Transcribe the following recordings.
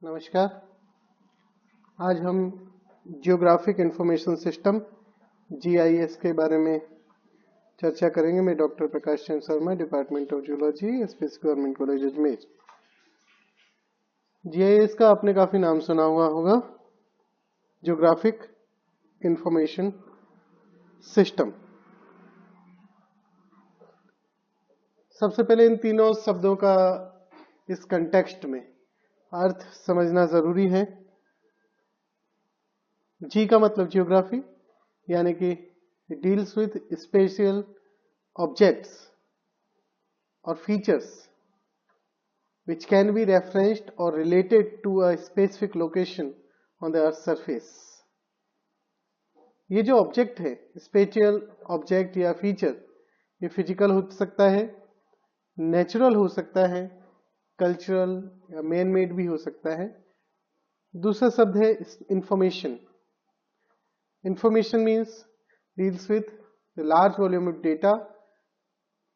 नमस्कार। आज हम जियोग्राफिक इंफॉर्मेशन सिस्टम जीआईएस के बारे में चर्चा करेंगे। मैं doctor Prakash Chandra Sharma, department of geology, SPS government college Ajmer. GIS का आपने काफी नाम सुना हुआ होगा, जियोग्राफिक इंफॉर्मेशन सिस्टम। सबसे पहले इन तीनों शब्दों का इस कंटेक्स्ट में अर्थ समझना जरूरी है। जी का मतलब जियोग्राफी, यानी कि डील्स विथ स्पेशियल ऑब्जेक्ट्स और features which can be referenced or related to a specific location on the earth surface। ये जो ऑब्जेक्ट है, स्पेशियल ऑब्जेक्ट या फीचर, ये फिजिकल हो सकता है, नेचुरल हो सकता है, कल्चरल या मैन मेड भी हो सकता है। दूसरा शब्द है information. Information means deals with large volume of data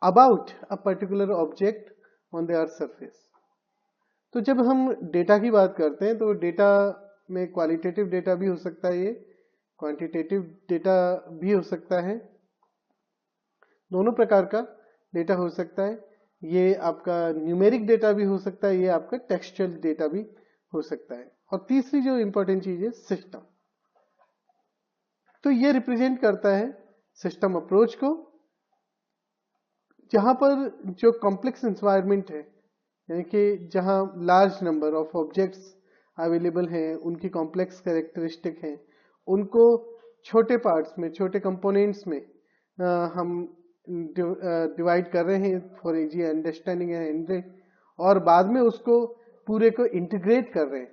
about a particular object on the earth surface. तो जब हम डेटा की बात करते हैं तो डेटा में क्वालिटेटिव डेटा भी हो सकता है, ये क्वांटिटेटिव डेटा भी हो सकता है, दोनों प्रकार का डेटा हो सकता है। ये आपका न्यूमेरिक डेटा भी हो सकता है, ये आपका टेक्सचुअल डेटा भी हो सकता है। और तीसरी जो इंपॉर्टेंट चीज है सिस्टम। तो ये रिप्रेजेंट करता है सिस्टम अप्रोच को, जहां पर जो कॉम्प्लेक्स एनवायरनमेंट है, यानी कि जहां large number of objects available हैं, उनकी कॉम्प्लेक्स कैरेक्टरिस्टिक हैं, उनको छोटे पार्ट्स में, छोटे कंपोनेंट्स में हम डिवाइड कर रहे हैं फॉर इजी अंडरस्टैंडिंग एंड, और बाद में उसको पूरे को इंटीग्रेट कर रहे हैं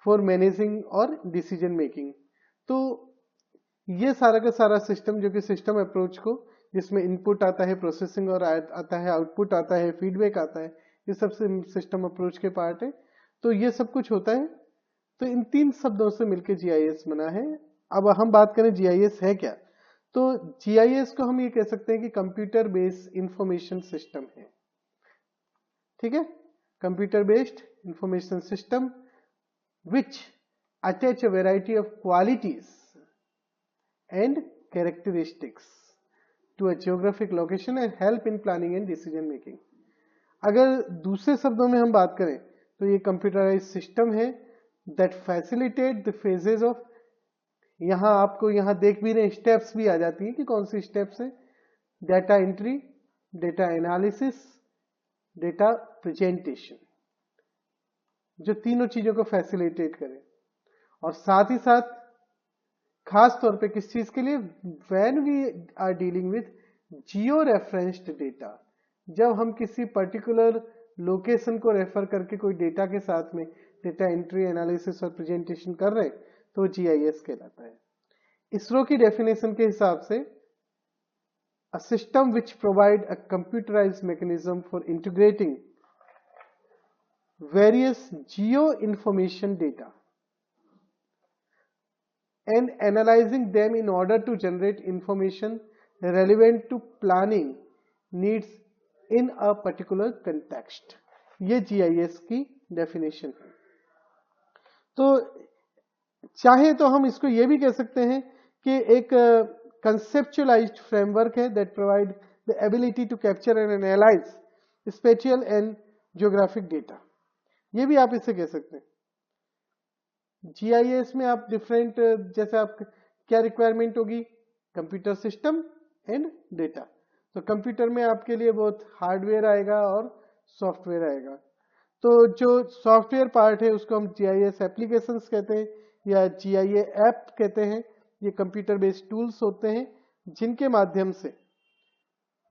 फॉर मैनेजिंग और डिसीजन मेकिंग। तो ये सारा का सारा सिस्टम, जो कि सिस्टम अप्रोच को, जिसमें इनपुट आता है, प्रोसेसिंग और आता है, आउटपुट आता है, फीडबैक आता है, ये सब सिस्टम अप्रोच के पार्ट है। तो ये सब कुछ होता है। तो इन तीन शब्दों से मिलकर जीआईएस बना है। अब हम बात करें जीआईएस है क्या, तो जीआईएस को हम ये कह सकते हैं कि कंप्यूटर बेस्ड इंफॉर्मेशन सिस्टम है। ठीक है, computer based information system which attach a variety of qualities and characteristics to a geographic location and help in planning and decision making। अगर दूसरे शब्दों में हम बात करें तो ये कंप्यूटराइज सिस्टम है that facilitate the phases of, यहां आपको यहां देख भी रहे स्टेप्स भी आ जाती है कि कौन सी स्टेप्स है, data entry, data analysis, data presentation, जो तीनों चीजों को फैसिलिटेट करें। और साथ ही साथ खास तौर पे किस चीज के लिए, when we are dealing with geo referenced data, जब हम किसी पर्टिकुलर लोकेशन को रेफर करके कोई डेटा के साथ में डेटा एंट्री, एनालिसिस और प्रेजेंटेशन कर रहे हैं, तो जीआईएस कहलाता है। इसरो की डेफिनेशन के हिसाब से a system which provide a computerised mechanism for integrating various Jio information data and analyzing them in order to generate information relevant to planning needs in a particular context। ये GIS की definition है। तो चाहे तो हम इसको ये भी कह सकते हैं कि एक कंसेप्चुअलाइज्ड फ्रेमवर्क है that provide the ability to capture and analyze spatial and geographic data। ये भी आप इसे कह सकते हैं। जीआईएस में आप डिफरेंट, जैसे आप क्या रिक्वायरमेंट होगी, कंप्यूटर सिस्टम एंड डेटा। तो कंप्यूटर में आपके लिए बहुत हार्डवेयर आएगा और सॉफ्टवेयर आएगा। तो जो सॉफ्टवेयर पार्ट है उसको हम जीआईएस एप्लीकेशंस कहते हैं या जीआईए ऐप कहते हैं। ये कंप्यूटर बेस्ड टूल्स होते हैं जिनके माध्यम से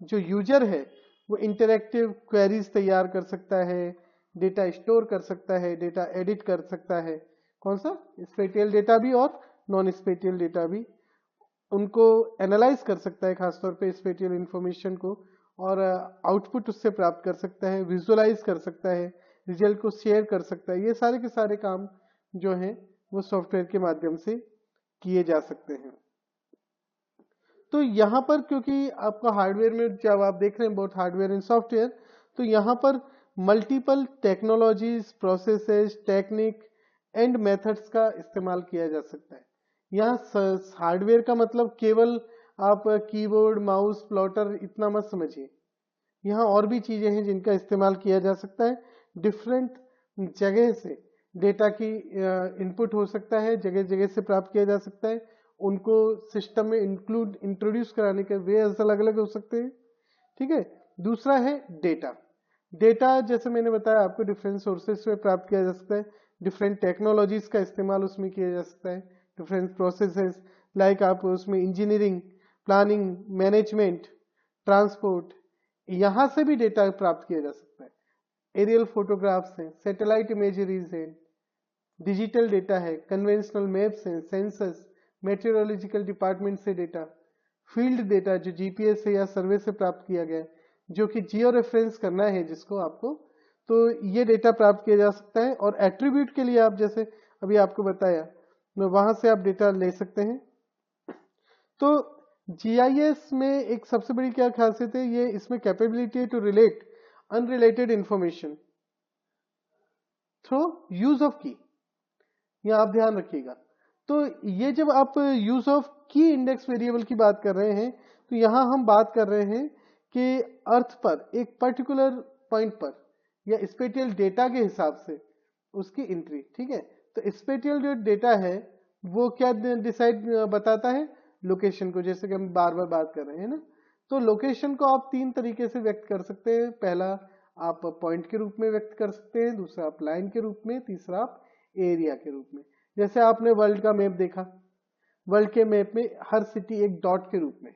जो यूजर है वो इंटरैक्टिव क्वेरीज तैयार कर सकता है, डेटा स्टोर कर सकता है, डेटा एडिट कर सकता है। कौन सा, स्पेटियल डेटा भी और नॉन स्पेटियल डेटा भी, उनको एनालाइज कर सकता है, खासतौर पे स्पेटियल इंफॉर्मेशन को, और आउटपुट उससे प्राप्त कर सकता है, विजुअलाइज कर सकता है, रिजल्ट को शेयर कर सकता है। ये सारे के सारे काम जो हैं वो सॉफ्टवेयर के माध्यम से किए जा सकते हैं। तो यहाँ पर क्योंकि आपका हार्डवेयर में जब आप देख रहे हैं बहुत हार्डवेयर एंड सॉफ्टवेयर, तो यहाँ पर multiple technologies, processes, technique and methods का इस्तेमाल किया जा सकता है। यहाँ हार्डवेयर का मतलब केवल आप कीबोर्ड, माउस, प्लॉटर इतना मत समझिए। यहाँ और भी चीजें हैं जिनका इस्तेमाल किया जा सकता है। डिफरेंट जगह से डेटा की इनपुट हो सकता है, जगह जगह से प्राप्त किया जा सकता है। उनको सिस्टम में इंट्रोड्यूस कराने के वे अलग अलग हो सकते हैं। ठीक है। दूसरा है डेटा। डेटा जैसे मैंने बताया आपको डिफरेंट सोर्सेस से प्राप्त किया जा सकता है, डिफरेंट टेक्नोलॉजीज का इस्तेमाल उसमें किया जा सकता है, डिफरेंट प्रोसेसेस लाइक आप उसमें इंजीनियरिंग, प्लानिंग, मैनेजमेंट, ट्रांसपोर्ट, यहां से भी डेटा प्राप्त किया जा सकता है। एरियल फोटोग्राफ्स हैं, सैटेलाइट इमेजरीज हैं, डिजिटल डेटा है, कन्वेंशनल मैप्स हैं, सेंसस, मेटेरोलॉजिकल डिपार्टमेंट से डेटा, फील्ड डेटा जो जीपीएस से या सर्वे से प्राप्त किया गया है, जो कि जियो रेफरेंस करना है जिसको आपको, तो ये डेटा प्राप्त किया जा सकता है। और एट्रीब्यूट के लिए आप जैसे अभी आपको बताया, वहां से आप डेटा ले सकते हैं। तो जीआईएस में एक सबसे बड़ी क्या खासियत है, ये इसमें capability to relate unrelated information through use of key, ये आप ध्यान रखिएगा। तो ये जब आप use of key index variable की बात कर रहे हैं, तो यहां हम बात कर रहे हैं कि अर्थ पर एक पर्टिकुलर पॉइंट पर या स्पेटियल डेटा के हिसाब से उसकी एंट्री। ठीक है। तो स्पेटियल जो डेटा है वो क्या डिसाइड बताता है, लोकेशन को, जैसे कि हम बार बार बात कर रहे हैं ना। तो लोकेशन को आप तीन तरीके से व्यक्त कर सकते हैं। पहला आप पॉइंट के रूप में व्यक्त कर सकते हैं, दूसरा आप लाइन के रूप में, तीसरा आप एरिया के रूप में। जैसे आपने वर्ल्ड का मैप देखा, वर्ल्ड के मैप में हर सिटी एक डॉट के रूप में,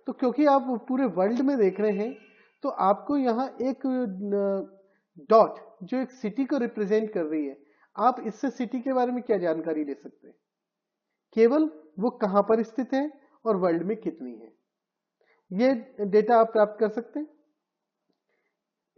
तो क्योंकि आप पूरे वर्ल्ड में देख रहे हैं तो आपको यहाँ एक डॉट जो एक सिटी को रिप्रेजेंट कर रही है, आप इससे सिटी के बारे में क्या जानकारी ले सकते हैं, केवल वो कहां पर स्थित है और वर्ल्ड में कितनी है, ये डेटा आप प्राप्त कर सकते हैं।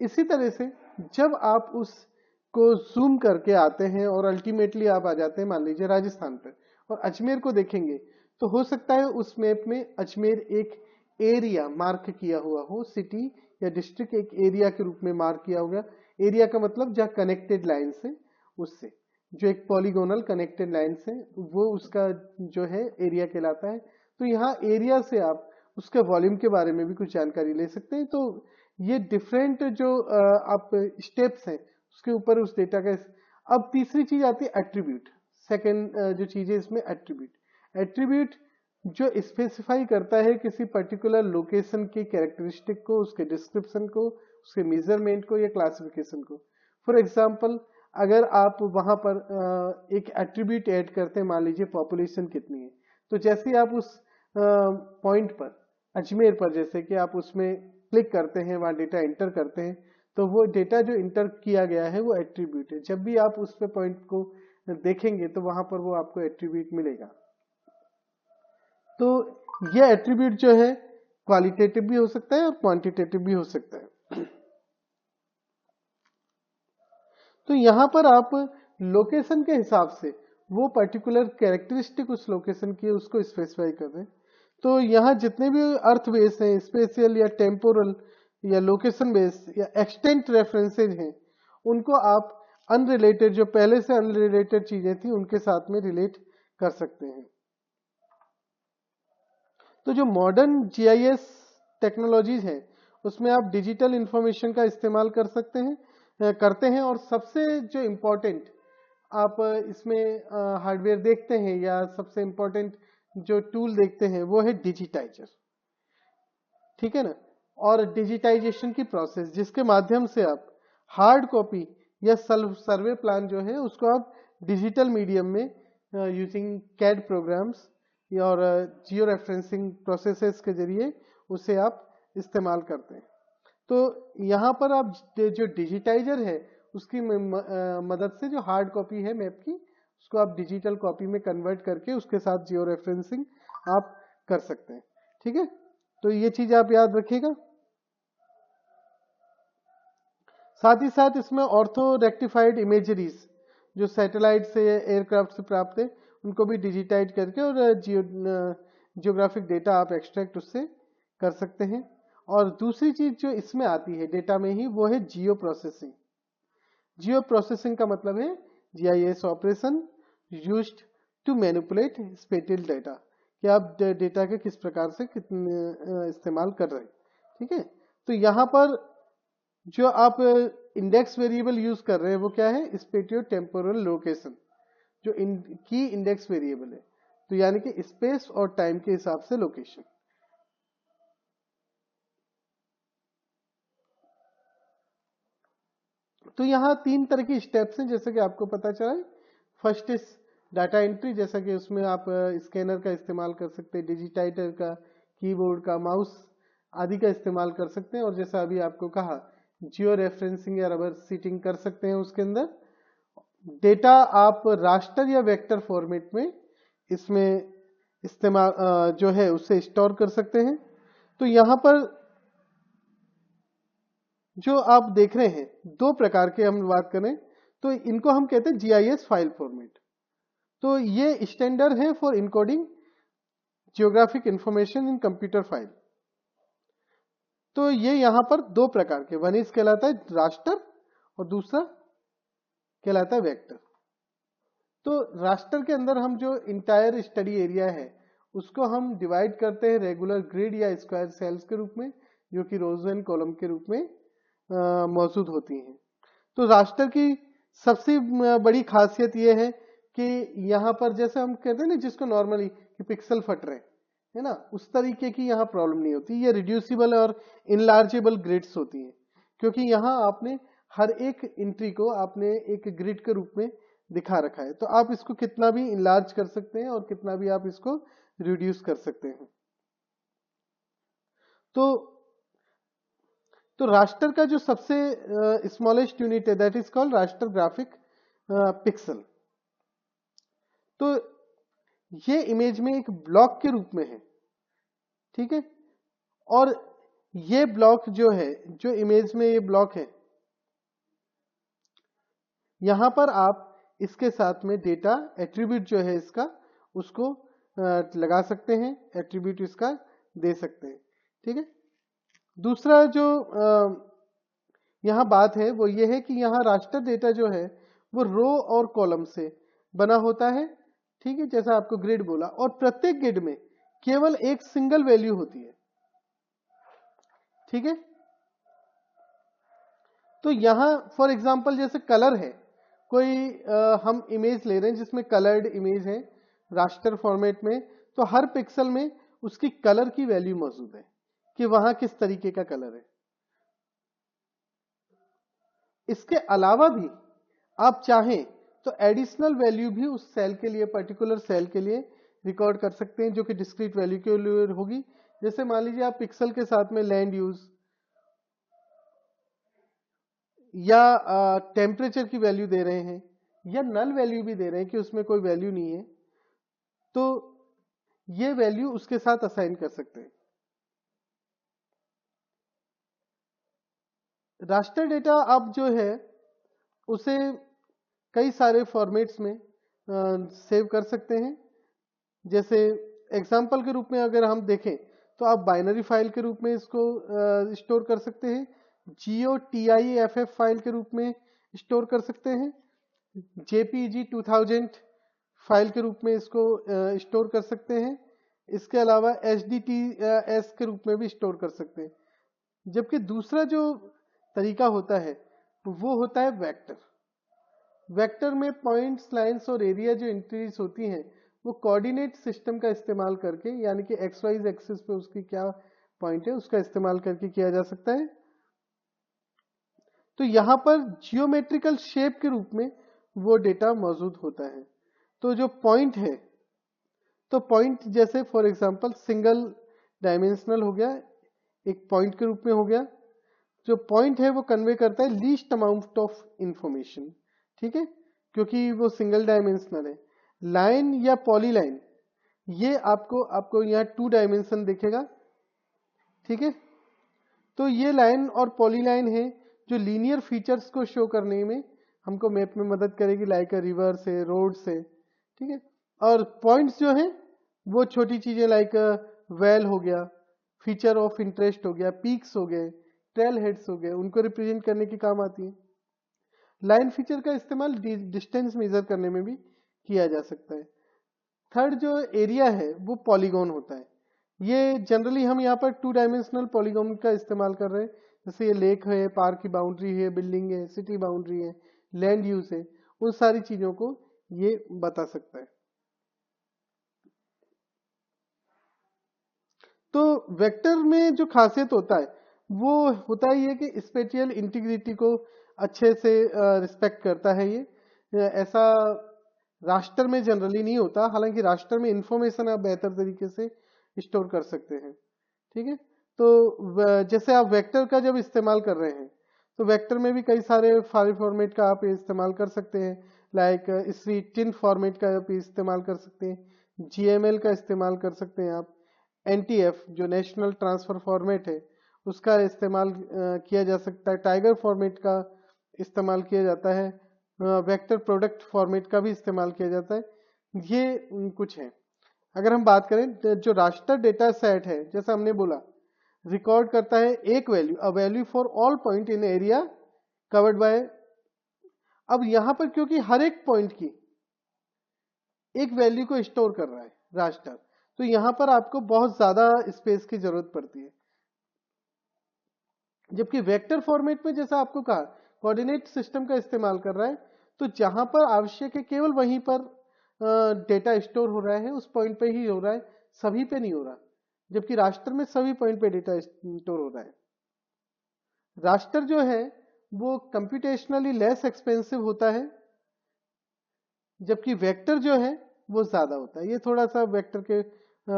इसी तरह से जब आप उसको जूम करके आते हैं और अल्टीमेटली आप आ जाते हैं मान लीजिए राजस्थान पर और अजमेर को देखेंगे, तो हो सकता है उस मैप में अजमेर एक एरिया मार्क किया हुआ हो, सिटी या डिस्ट्रिक्ट एक एरिया के रूप में मार्क किया होगा। एरिया का मतलब जहाँ कनेक्टेड लाइन से, उससे जो एक पॉलीगोनल कनेक्टेड लाइन से, वो उसका जो है एरिया कहलाता है। तो यहाँ एरिया से आप उसके वॉल्यूम के बारे में भी कुछ जानकारी ले सकते हैं। तो ये डिफरेंट जो आप स्टेप्स हैं उसके ऊपर उस डेटा का। अब तीसरी चीज आती है एट्रीब्यूट। सेकेंड जो चीज है इसमें एट्रीब्यूट। एट्रीब्यूट जो स्पेसिफाई करता है किसी पर्टिकुलर लोकेशन की कैरेक्टरिस्टिक को, उसके डिस्क्रिप्शन को, उसके मेजरमेंट को या क्लासिफिकेशन को। फॉर एग्जाम्पल अगर आप वहां पर एक एट्रीब्यूट ऐड करते हैं, मान लीजिए पॉपुलेशन कितनी है, तो जैसे आप उस पॉइंट पर अजमेर पर जैसे कि आप उसमें क्लिक करते हैं, वहां डेटा एंटर करते हैं, तो वो डेटा जो एंटर किया गया है वो एट्रीब्यूट है। जब भी आप उस पे पॉइंट को देखेंगे तो वहां पर वो आपको एट्रीब्यूट मिलेगा। तो ये एट्रीब्यूट जो है क्वालिटेटिव भी हो सकता है और क्वांटिटेटिव भी हो सकता है। तो यहां पर आप लोकेशन के हिसाब से वो पर्टिकुलर कैरेक्टरिस्टिक उस लोकेशन की उसको स्पेसिफाई कर रहे हैं। तो यहाँ जितने भी अर्थ बेस हैं, स्पेशियल या टेम्पोरल या लोकेशन बेस या एक्सटेंट रेफरेंसेज हैं, उनको आप अनरिलेटेड, जो पहले से अनरिलेटेड चीजें थी उनके साथ में रिलेट कर सकते हैं। तो जो मॉडर्न जीआईएस टेक्नोलॉजीज है उसमें आप डिजिटल इंफॉर्मेशन का इस्तेमाल कर सकते हैं, करते हैं। और सबसे जो इम्पोर्टेंट आप इसमें हार्डवेयर देखते हैं या सबसे इम्पोर्टेंट जो टूल देखते हैं वो है डिजिटाइजर। ठीक है ना। और डिजिटाइजेशन की प्रोसेस जिसके माध्यम से आप हार्ड कॉपी या सर्वे प्लान जो है उसको आप डिजिटल मीडियम में यूजिंग कैड प्रोग्राम्स और जियो रेफरेंसिंग प्रोसेसेस के जरिए उसे आप इस्तेमाल करते हैं। तो यहाँ पर आप जो डिजिटाइजर है उसकी मदद से जो हार्ड कॉपी है मैप की उसको आप डिजिटल कॉपी में कन्वर्ट करके उसके साथ जियो रेफरेंसिंग आप कर सकते हैं। ठीक है। तो ये चीज आप याद रखिएगा। साथ ही साथ इसमें ऑर्थो रेक्टिफाइड इमेजरीज जो सैटेलाइट से एयरक्राफ्ट से प्राप्त है उनको भी डिजिटाइज करके और जियोग्राफिक डेटा आप एक्सट्रैक्ट उससे कर सकते हैं। और दूसरी चीज जो इसमें आती है डेटा में ही वो है जियो प्रोसेसिंग। जियो प्रोसेसिंग का मतलब है GIS operation used to manipulate spatial data, कि आप डेटा के किस प्रकार से कितने इस्तेमाल कर रहे हैं। ठीक है, तो यहाँ पर जो आप इंडेक्स वेरिएबल यूज कर रहे हैं वो क्या है, स्पेटियो टेम्पोरल लोकेशन, जो की इंडेक्स वेरिएबल है, तो यानी कि स्पेस और टाइम के हिसाब से लोकेशन। तो यहाँ 3 तरह की स्टेप्स हैं जैसे कि आपको पता चला है। फर्स्ट इज डाटा एंट्री, जैसा कि उसमें आप स्कैनर का इस्तेमाल कर सकते हैं, डिजिटाइटर का, कीबोर्ड का, माउस आदि का इस्तेमाल कर सकते हैं, और जैसा अभी आपको कहा जियो रेफरेंसिंग या रबर सीटिंग कर सकते हैं। उसके अंदर डेटा आप रास्टर या वेक्टर फॉर्मेट में इसमें इस्तेमाल जो है उससे स्टोर कर सकते हैं। तो यहाँ पर जो आप देख रहे हैं 2 प्रकार के हम बात करें तो इनको हम कहते हैं GIS फाइल फॉर्मेट। तो ये स्टैंडर्ड है for encoding geographic information in computer file. तो ये यहां पर 2 प्रकार के, वन इज कहलाता है रास्टर और दूसरा कहलाता है वेक्टर। तो रास्टर के अंदर हम जो इंटायर स्टडी एरिया है उसको हम डिवाइड करते हैं रेगुलर ग्रिड या स्क्वायर सेल्स के रूप में, जो कि रोज एंड कॉलम के रूप में मौजूद होती हैं। तो रास्टर की सबसे बड़ी खासियत यह है कि यहाँ पर जैसे हम कहते हैं ना जिसको नॉर्मली कि पिक्सल फट रहे है ना, उस तरीके की यहाँ प्रॉब्लम नहीं होती। ये रिड्यूसिबल और इनलार्जेबल ग्रिड्स होती हैं, क्योंकि यहाँ आपने हर एक एंट्री को आपने एक ग्रिड के रूप में दिखा रखा है, तो आप इसको कितना भी इनलार्ज कर सकते हैं और कितना भी आप इसको रिड्यूस कर सकते हैं। तो रास्टर का जो सबसे स्मॉलेस्ट यूनिट है that is called raster graphic pixel. तो ये इमेज में एक ब्लॉक के रूप में है, ठीक है, और ये ब्लॉक जो है, जो इमेज में ये ब्लॉक है, यहां पर आप इसके साथ में डेटा एट्रीब्यूट जो है इसका उसको लगा सकते हैं, एट्रीब्यूट इसका दे सकते हैं। ठीक है, दूसरा जो यहाँ बात है वो ये है कि यहाँ रास्टर डेटा जो है वो रो और कॉलम से बना होता है। ठीक है, जैसा आपको ग्रिड बोला, और प्रत्येक ग्रिड में केवल एक सिंगल वैल्यू होती है। ठीक है, तो यहाँ फॉर एग्जांपल जैसे कलर है, कोई हम इमेज ले रहे हैं जिसमें कलर्ड इमेज है रास्टर फॉर्मेट में, तो हर पिक्सल में उसकी कलर की वैल्यू मौजूद है कि वहां किस तरीके का कलर है। इसके अलावा भी आप चाहें तो एडिशनल वैल्यू भी उस सेल के लिए, पर्टिकुलर सेल के लिए रिकॉर्ड कर सकते हैं, जो कि डिस्क्रीट वैल्यू के लिए होगी। जैसे मान लीजिए आप पिक्सल के साथ में लैंड यूज या टेम्परेचर की वैल्यू दे रहे हैं, या नल वैल्यू भी दे रहे हैं कि उसमें कोई वैल्यू नहीं है, तो ये वैल्यू उसके साथ असाइन कर सकते हैं। रास्टर डेटा आप जो है उसे कई सारे फॉर्मेट्स में सेव कर सकते हैं। जैसे एग्जाम्पल के रूप में अगर हम देखें तो आप बाइनरी फाइल के रूप में इसको स्टोर कर सकते हैं, GOTIFF फाइल के रूप में स्टोर कर सकते हैं, JPG 2000 फाइल के रूप में इसको स्टोर कर सकते हैं। इसके अलावा HDTS के रूप में भी स्टोर कर सकते हैं। जबकि दूसरा जो तरीका होता है वो होता है वेक्टर। वेक्टर में पॉइंट्स, लाइंस और एरिया जो एंट्रीज होती हैं वो कोऑर्डिनेट सिस्टम का इस्तेमाल करके, यानी कि XY एक्सिस पे उसकी क्या पॉइंट है उसका इस्तेमाल करके किया जा सकता है। तो यहां पर जियोमेट्रिकल शेप के रूप में वो डेटा मौजूद होता है। तो जो पॉइंट है, तो पॉइंट जैसे फॉर एग्जांपल सिंगल डायमेंशनल हो गया, एक पॉइंट के रूप में हो गया। जो पॉइंट है वो कन्वे करता है लीस्ट अमाउंट ऑफ इंफॉर्मेशन, ठीक है, क्योंकि वो सिंगल डायमेंशनल है। लाइन या पॉलीलाइन, ये आपको यहाँ 2 डायमेंशन दिखेगा। ठीक है, तो ये लाइन और पॉलीलाइन है जो लीनियर फीचर्स को शो करने में हमको मैप में मदद करेगी, लाइक अ रिवर से, रोड से। ठीक है, और पॉइंट्स जो हैं वो छोटी चीजें लाइक वेल हो गया, फीचर ऑफ इंटरेस्ट हो गया, पीक्स हो गए, ट्रेल हेड्स हो गए, उनको रिप्रेजेंट करने के काम आती है। लाइन फीचर का इस्तेमाल डिस्टेंस मेजर करने में भी किया जा सकता है। थर्ड जो एरिया है वो पॉलीगॉन होता है। ये जनरली हम यहाँ पर 2 डायमेंशनल पॉलीगॉन का इस्तेमाल कर रहे हैं, जैसे ये लेक है, पार्क की बाउंड्री है, बिल्डिंग है, सिटी बाउंड्री है, लैंड यूज है, उन सारी चीजों को ये बता सकता है। तो वेक्टर में जो खासियत होता है वो होता ही है कि स्पेटियल इंटीग्रिटी को अच्छे से रिस्पेक्ट करता है। ये ऐसा रास्टर में जनरली नहीं होता, हालांकि रास्टर में इंफॉर्मेशन आप बेहतर तरीके से स्टोर कर सकते हैं। ठीक है, तो जैसे आप वेक्टर का जब इस्तेमाल कर रहे हैं तो वेक्टर में भी कई सारे फाइल फॉर्मेट का आप इस्तेमाल कर सकते हैं, लाइक इसी टिन फॉर्मेट का आप इस्तेमाल कर सकते हैं, जीएमएल का इस्तेमाल कर सकते हैं आप, एनटीएफ जो नेशनल ट्रांसफर फॉर्मेट है उसका इस्तेमाल किया जा सकता है, टाइगर फॉर्मेट का इस्तेमाल किया जाता है, वेक्टर प्रोडक्ट फॉर्मेट का भी इस्तेमाल किया जाता है। ये कुछ है। अगर हम बात करें तो जो रास्टर डेटा सेट है, जैसा हमने बोला, रिकॉर्ड करता है एक value, a value for all point in area covered by. अब यहां पर क्योंकि हर एक पॉइंट की एक वैल्यू को स्टोर कर रहा है रास्टर, तो यहां पर आपको बहुत ज्यादा स्पेस की जरूरत पड़ती है। जबकि वेक्टर फॉर्मेट में जैसा आपको कहा कोऑर्डिनेट सिस्टम का इस्तेमाल कर रहा है, तो जहां पर आवश्यक है केवल वहीं पर डेटा स्टोर हो रहा है, उस पॉइंट पे ही हो रहा है, सभी पे नहीं हो रहा। जबकि रास्टर में सभी पॉइंट पे डेटा स्टोर हो रहा है। रास्टर जो है वो कंप्यूटेशनली लेस एक्सपेंसिव होता है, जबकि वेक्टर जो है वो ज्यादा होता है। ये थोड़ा सा वेक्टर के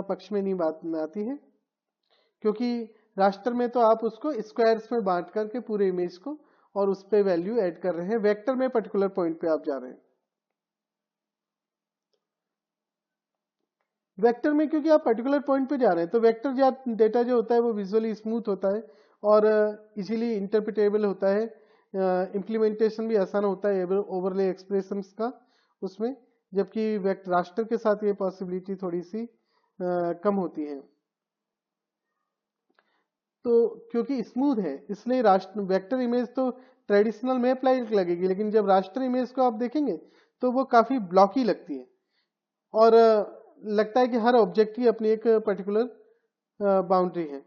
पक्ष में नहीं बात में आती है, क्योंकि रास्टर में तो आप उसको स्क्वायर्स में बांट करके पूरे इमेज को और उस पे वैल्यू ऐड कर रहे हैं, वेक्टर में पर्टिकुलर पॉइंट पे आप जा रहे हैं। वेक्टर में क्योंकि आप पर्टिकुलर पॉइंट पे जा रहे हैं तो वेक्टर डेटा जो होता है वो विजुअली स्मूथ होता है और इजीली इंटरप्रिटेबल होता है, इम्प्लीमेंटेशन भी आसान होता है ओवरले एक्सप्रेशंस का उसमें, जबकि रास्टर के साथ ये पॉसिबिलिटी थोड़ी सी कम होती है। तो क्योंकि स्मूथ है इसलिए राष्ट्र वेक्टर इमेज तो ट्रेडिशनल मैप लाइक लगेगी, लेकिन जब रास्टर इमेज को आप देखेंगे तो वो काफी ब्लॉकी लगती है और लगता है कि हर ऑब्जेक्ट की अपनी एक पर्टिकुलर बाउंड्री है।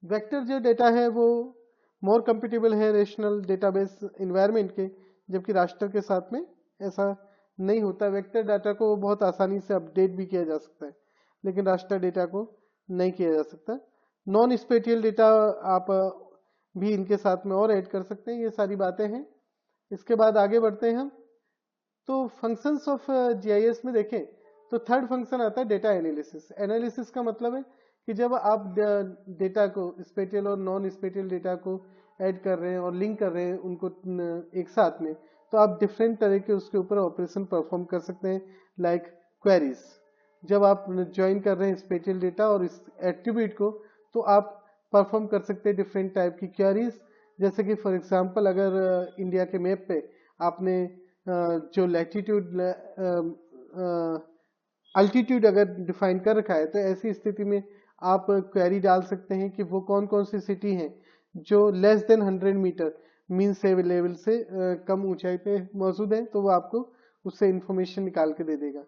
वेक्टर जो डेटा है वो मोर कंपेटेबल है रेशनल डेटाबेस इन्वायरमेंट के, जबकि रास्टर के साथ में ऐसा नहीं होता। वेक्टर डाटा को बहुत आसानी से अपडेट भी किया जा सकता है, लेकिन रास्टर डेटा को नहीं किया जा सकता। नॉन स्पेटियल डेटा आप भी इनके साथ में और ऐड कर सकते हैं। ये सारी बातें हैं। इसके बाद आगे बढ़ते हैं हम। तो फंक्शंस ऑफ जीआईएस में देखें तो थर्ड फंक्शन आता है डेटा एनालिसिस। एनालिसिस का मतलब है कि जब आप डेटा को स्पेटियल और नॉन स्पेटियल डेटा को ऐड कर रहे हैं और लिंक कर रहे हैं उनको एक साथ में, तो आप डिफरेंट तरह के उसके ऊपर ऑपरेशन परफॉर्म कर सकते हैं, लाइक क्वेरीज। जब आप ज्वाइन कर रहे हैं स्पेटियल डेटा और इस एट्रीब्यूट को, तो आप परफॉर्म कर सकते हैं डिफरेंट टाइप की क्वेरीज। जैसे कि फॉर एग्जांपल अगर इंडिया के मैप पे आपने जो लैटिट्यूड अल्टीट्यूड अगर डिफाइन कर रखा है, तो ऐसी स्थिति में आप क्वेरी डाल सकते हैं कि वो कौन कौन सी सिटी हैं जो लेस देन 100 मीटर मीन से लेवल से कम ऊंचाई पे मौजूद है, तो वो आपको उससे इंफॉर्मेशन निकाल के दे देगा।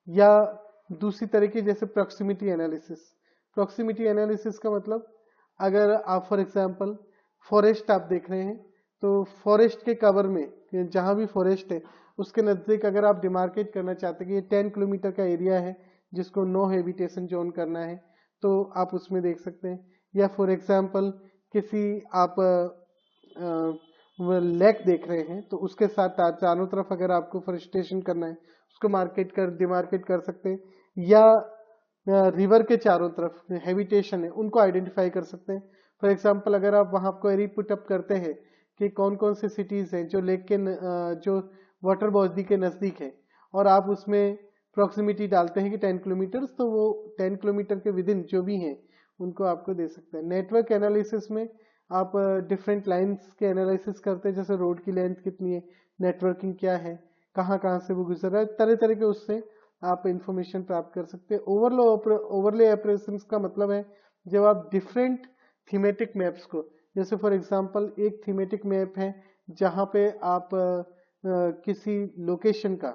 या दूसरी तरीके जैसे प्रॉक्सिमिटी एनालिसिस। प्रॉक्सिमिटी एनालिसिस का मतलब अगर आप फॉर एग्जांपल फॉरेस्ट आप देख रहे हैं, तो फॉरेस्ट के कवर में जहां भी फॉरेस्ट है उसके नजदीक अगर आप डिमार्केट करना चाहते हैं कि ये 10 किलोमीटर का एरिया है जिसको नो हैबिटेशन जोन करना है, तो आप उसमें देख सकते हैं। या फॉर एग्जांपल किसी आप लेक देख रहे हैं, तो उसके साथ चारों तरफ अगर आपको फॉरेस्टेशन करना है उसको डिमार्केट कर सकते हैं। या रिवर के चारों तरफ हैबिटेशन है उनको आइडेंटिफाई कर सकते हैं। फॉर एग्जांपल अगर आप वहां क्वेरी पुट अप करते हैं कि कौन कौन से सिटीज हैं जो लेक के जो वाटर बॉडी के नजदीक है, और आप उसमें प्रॉक्सिमिटी डालते हैं कि 10 किलोमीटर, तो वो 10 किलोमीटर के विद इन जो भी हैं उनको आपको दे सकते हैं। नेटवर्क एनालिसिस में आप डिफरेंट लाइंस के एनालिसिस करते हैं, जैसे रोड की लेंथ कितनी है, नेटवर्किंग क्या है, कहाँ कहाँ से वो गुजर रहा है, तरह तरह के उससे आप इंफॉर्मेशन प्राप्त कर सकते हैं। ओवरले ऑपरेशंस का मतलब है जब आप डिफरेंट थीमेटिक मैप्स को जैसे फॉर एग्जांपल एक थीमेटिक मैप है जहां पे आप किसी लोकेशन का,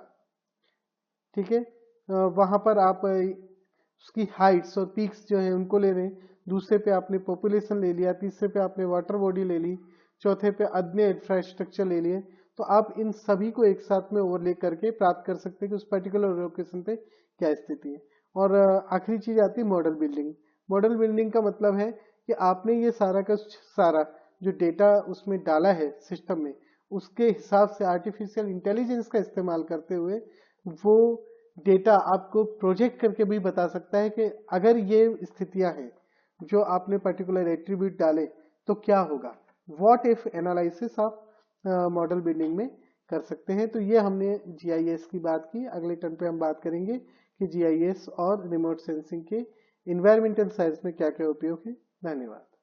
ठीक है, वहां पर आप उसकी हाइट्स और पीक्स जो है उनको ले रहे हैं, दूसरे पे आपने पॉपुलेशन ले लिया, तीसरे पे आपने वाटर बॉडी ले ली, चौथे पे अन्य इंफ्रास्ट्रक्चर ले लिए, तो आप इन सभी को एक साथ में ओवरले करके प्राप्त कर सकते हैं कि उस पर्टिकुलर लोकेशन पे क्या स्थिति है। और आखिरी चीज आती है मॉडल बिल्डिंग। मॉडल बिल्डिंग का मतलब है कि आपने ये सारा का सारा जो डेटा उसमें डाला है सिस्टम में, उसके हिसाब से आर्टिफिशियल इंटेलिजेंस का इस्तेमाल करते हुए वो डेटा आपको प्रोजेक्ट करके भी बता सकता है कि अगर ये स्थितियां हैं जो आपने पर्टिकुलर एट्रीब्यूट डाले तो क्या होगा। व्हाट इफ एनालिसिस आप मॉडल बिल्डिंग में कर सकते हैं। तो ये हमने जीआईएस की बात की। अगले टर्न पे हम बात करेंगे कि जीआईएस और रिमोट सेंसिंग के इन्वायरमेंटल साइंस में क्या क्या उपयोग है। धन्यवाद।